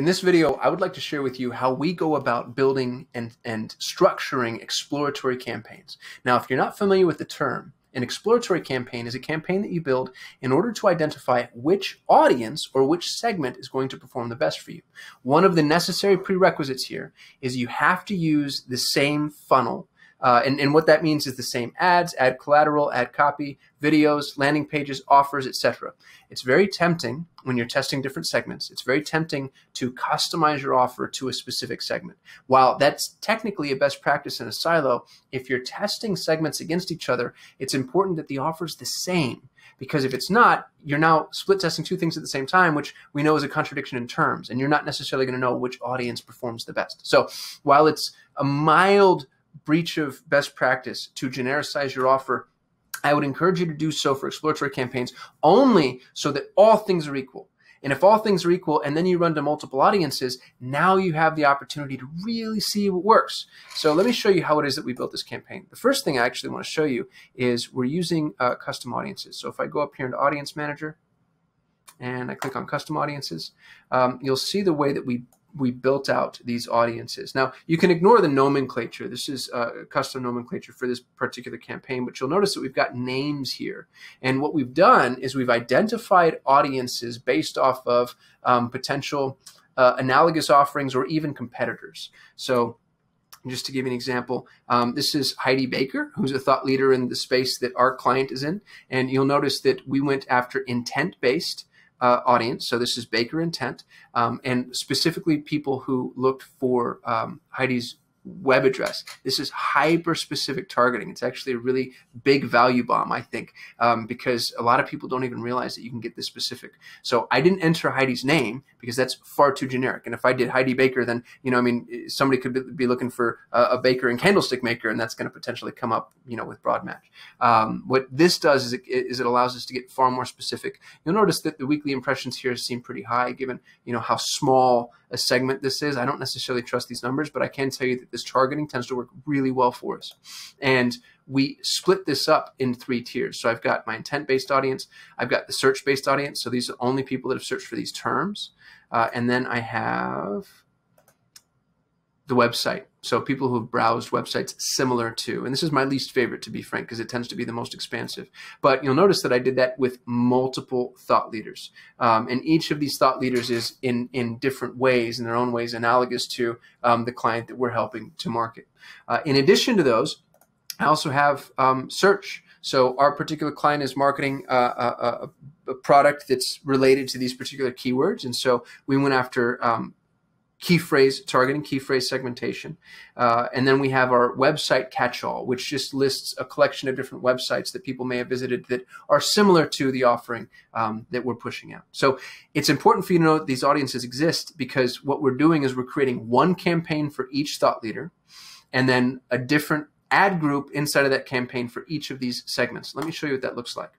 In this video, I would like to share with you how we go about building and structuring exploratory campaigns. Now, if you're not familiar with the term, an exploratory campaign is a campaign that you build in order to identify which audience or which segment is going to perform the best for you. One of the necessary prerequisites here is you have to use the same funnel. And what that means is the same ads, ad collateral, ad copy, videos, landing pages, offers, etc. It's very tempting when you're testing different segments. It's very tempting to customize your offer to a specific segment. While that's technically a best practice in a silo, if you're testing segments against each other, it's important that the offer is the same. Because if it's not, you're now split testing two things at the same time, which we know is a contradiction in terms, and you're not necessarily going to know which audience performs the best. So while it's a mild breach of best practice to genericize your offer, I would encourage you to do so for exploratory campaigns only so that all things are equal. And if all things are equal and then you run to multiple audiences, now you have the opportunity to really see what works. So let me show you how it is that we built this campaign. The first thing I actually want to show you is we're using custom audiences. So if I go up here into Audience Manager and I click on Custom Audiences, you'll see the way that we built out these audiences. Now, you can ignore the nomenclature. This is a custom nomenclature for this particular campaign, but you'll notice that we've got names here. And what we've done is we've identified audiences based off of potential analogous offerings or even competitors. So just to give you an example, this is Heidi Baker, who's a thought leader in the space that our client is in. And you'll notice that we went after intent-based audience. So this is Baker intent, and specifically people who looked for Heidi's web address. This is hyper-specific targeting. It's actually a really big value bomb, I think, because a lot of people don't even realize that you can get this specific. So I didn't enter Heidi's name because that's far too generic. And if I did Heidi Baker, then, I mean, somebody could be looking for a baker and candlestick maker, and that's going to potentially come up, with broad match. What this does is it allows us to get far more specific. You'll notice that the weekly impressions here seem pretty high given, how small a segment this is. I don't necessarily trust these numbers, but I can tell you that this targeting tends to work really well for us. And we split this up in 3 tiers. So I've got my intent-based audience. I've got the search-based audience. So these are only people that have searched for these terms. And then I have the website. So people who have browsed websites similar to, and this is my least favorite, to be frank, because it tends to be the most expansive. But you'll notice that I did that with multiple thought leaders. And each of these thought leaders is in different ways, in their own ways, analogous to the client that we're helping to market. In addition to those, I also have search. So our particular client is marketing a product that's related to these particular keywords. And so we went after key phrase targeting, key phrase segmentation. And then we have our website catch-all, which just lists a collection of different websites that people may have visited that are similar to the offering that we're pushing out. So it's important for you to know that these audiences exist, because what we're doing is we're creating one campaign for each thought leader and then a different ad group inside of that campaign for each of these segments. Let me show you what that looks like.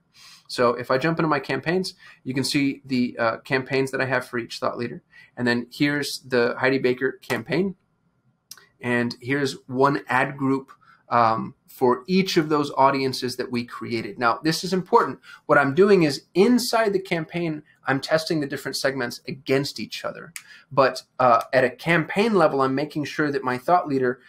So if I jump into my campaigns, you can see the campaigns that I have for each thought leader. And then here's the Heidi Baker campaign. And here's one ad group for each of those audiences that we created. Now, this is important. What I'm doing is inside the campaign, I'm testing the different segments against each other. But at a campaign level, I'm making sure that my thought leader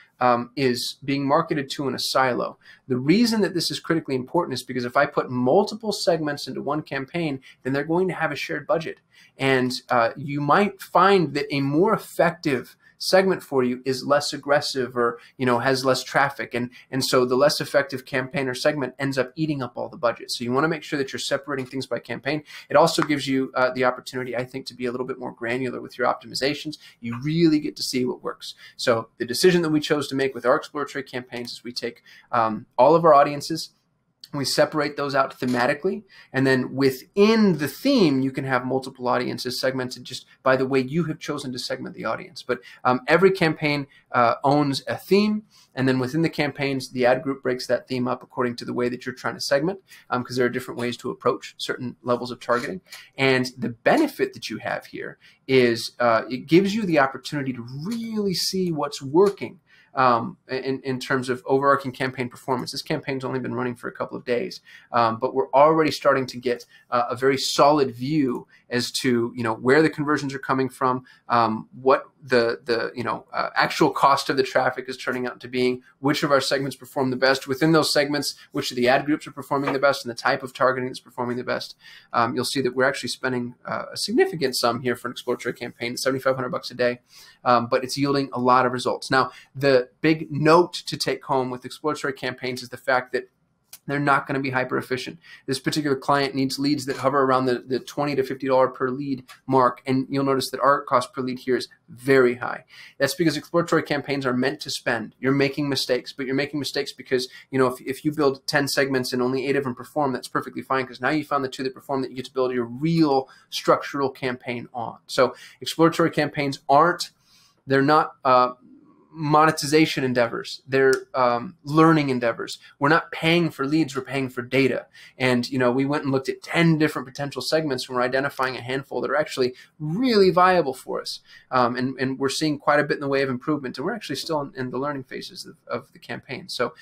is being marketed to in a silo. The reason that this is critically important is because if I put multiple segments into one campaign, then they're going to have a shared budget. And you might find that a more effective segment for you is less aggressive or has less traffic, and so the less effective campaign or segment ends up eating up all the budget. So you want to make sure that you're separating things by campaign. It also gives you the opportunity, I think, to be a little bit more granular with your optimizations. You really get to see what works. So the decision that we chose to make with our exploratory campaigns is we take all of our audiences, we separate those out thematically, and then within the theme, you can have multiple audiences segmented just by the way you have chosen to segment the audience. But every campaign owns a theme, and then within the campaigns, the ad group breaks that theme up according to the way that you're trying to segment, because there are different ways to approach certain levels of targeting. And the benefit that you have here is it gives you the opportunity to really see what's working in terms of overarching campaign performance. This campaign's only been running for a couple of days, but we're already starting to get a very solid view as to where the conversions are coming from, what the actual cost of the traffic is turning out to being, which of our segments perform the best within those segments, which of the ad groups are performing the best, and the type of targeting that's performing the best. You'll see that we're actually spending a significant sum here for an exploratory campaign, $7,500 a day, but it's yielding a lot of results. Now, the big note to take home with exploratory campaigns is the fact that they're not going to be hyper efficient. This particular client needs leads that hover around the $20 to $50 per lead mark, and you'll notice that our cost per lead here is very high. That's because exploratory campaigns are meant to spend. You're making mistakes, but you're making mistakes because if you build 10 segments and only 8 of them perform, that's perfectly fine, because now you found the 2 that perform that you get to build your real structural campaign on. So exploratory campaigns they're not monetization endeavors. They're learning endeavors. We're not paying for leads, we're paying for data. And we went and looked at 10 different potential segments, and we're identifying a handful that are actually really viable for us. And we're seeing quite a bit in the way of improvement, and we're actually still in the learning phases of the campaign. So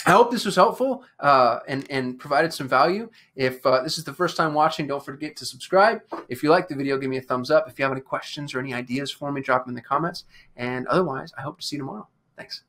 I hope this was helpful and provided some value. If this is the first time watching, don't forget to subscribe. If you like the video, give me a thumbs up. If you have any questions or any ideas for me, drop them in the comments. And otherwise, I hope to see you tomorrow. Thanks.